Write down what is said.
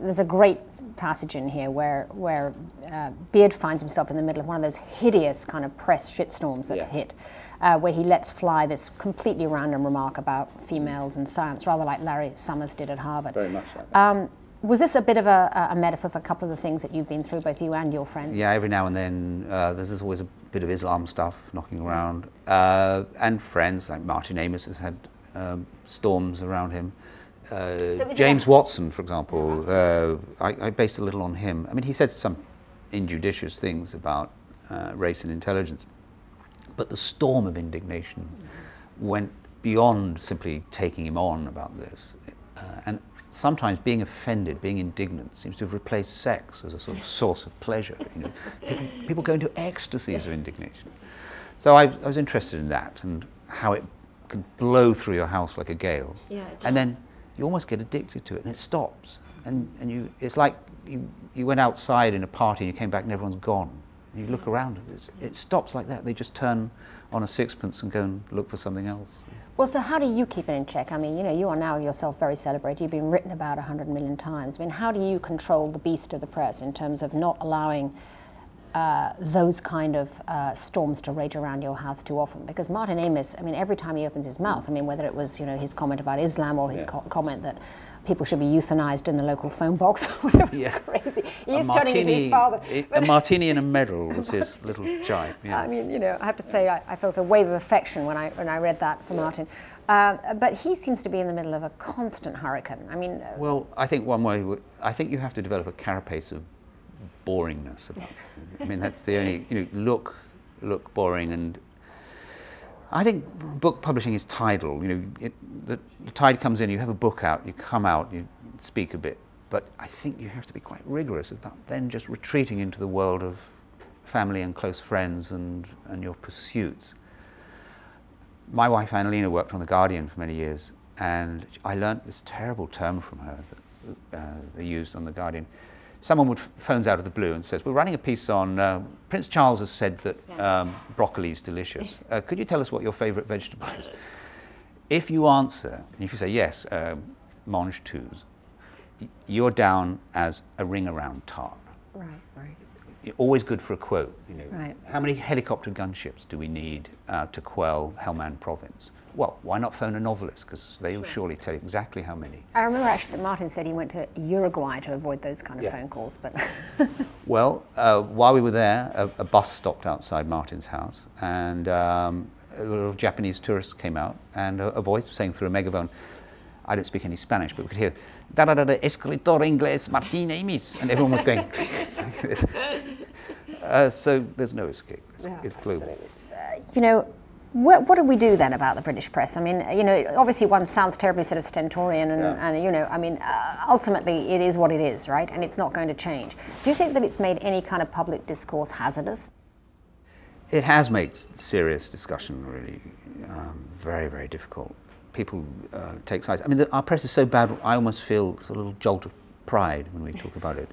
there's a great passage in here where Beard finds himself in the middle of one of those hideous kind of press shitstorms that hit, where he lets fly this completely random remark about females and science, rather like Larry Summers did at Harvard. Very much like that. Was this a bit of a metaphor for a couple of the things that you've been through, both you and your friends? Yeah, every now and then there's always a bit of Islam stuff knocking around. And friends, like Martin Amis has had storms around him. James Watson, for example, I based a little on him. I mean, he said some injudicious things about race and intelligence, but the storm of indignation went beyond simply taking him on about this. And sometimes being offended, being indignant, seems to have replaced sex as a sort of source of pleasure. You know, people go into ecstasies of indignation. So I was interested in that and how it could blow through your house like a gale, and then you almost get addicted to it, and it stops. And it's like you went outside in a party and you came back and everyone's gone. And you look around, it stops like that. They just turn on a sixpence and go and look for something else. Well, so how do you keep it in check? I mean, you know, you are now yourself very celebrated. You've been written about 100 million times. I mean, how do you control the beast of the press in terms of not allowing those kind of storms to rage around your house too often? Because Martin Amis, I mean, every time he opens his mouth, I mean, whether it was, you know, his comment about Islam or his comment that people should be euthanized in the local phone box or whatever, crazy. He is turning into his father. A martini and a medal was his little jibe. Yeah. I mean, you know, I have to say I felt a wave of affection when I read that from Martin. But he seems to be in the middle of a constant hurricane. I mean... well, I think one way... I think you have to develop a carapace of boringness about it. I mean, that's the only... You know, look boring, and... I think book publishing is tidal. You know, the tide comes in, you have a book out, you come out, you speak a bit. But I think you have to be quite rigorous about then just retreating into the world of family and close friends and your pursuits. My wife Annalena worked on The Guardian for many years, and I learnt this terrible term from her that they used on The Guardian. Someone phones out of the blue and says, we're running a piece on, Prince Charles has said that broccoli is delicious. Could you tell us what your favourite vegetable is? If you answer, and if you say yes, mange tous, you're down as a ring-around tart. Right, right. You're always good for a quote. You know, right. How many helicopter gunships do we need to quell Helmand Province? Well, why not phone a novelist? Because they'll surely tell you exactly how many. I remember actually that Martin said he went to Uruguay to avoid those kind of phone calls. But well, while we were there, a bus stopped outside Martin's house, and a little Japanese tourists came out, and a voice saying through a megaphone, I don't speak any Spanish, but we could hear, da-da-da-da, escritor inglés Martin Amis, and everyone was going, so there's no escape. It's global. You know, what do we do then about the British press? I mean, you know, obviously one sounds terribly sort of stentorian and you know, I mean, ultimately it is what it is, right? And it's not going to change. Do you think that it's made any kind of public discourse hazardous? It has made serious discussion really very, very difficult. People take sides. I mean, our press is so bad, I almost feel a little jolt of pride when we talk about it.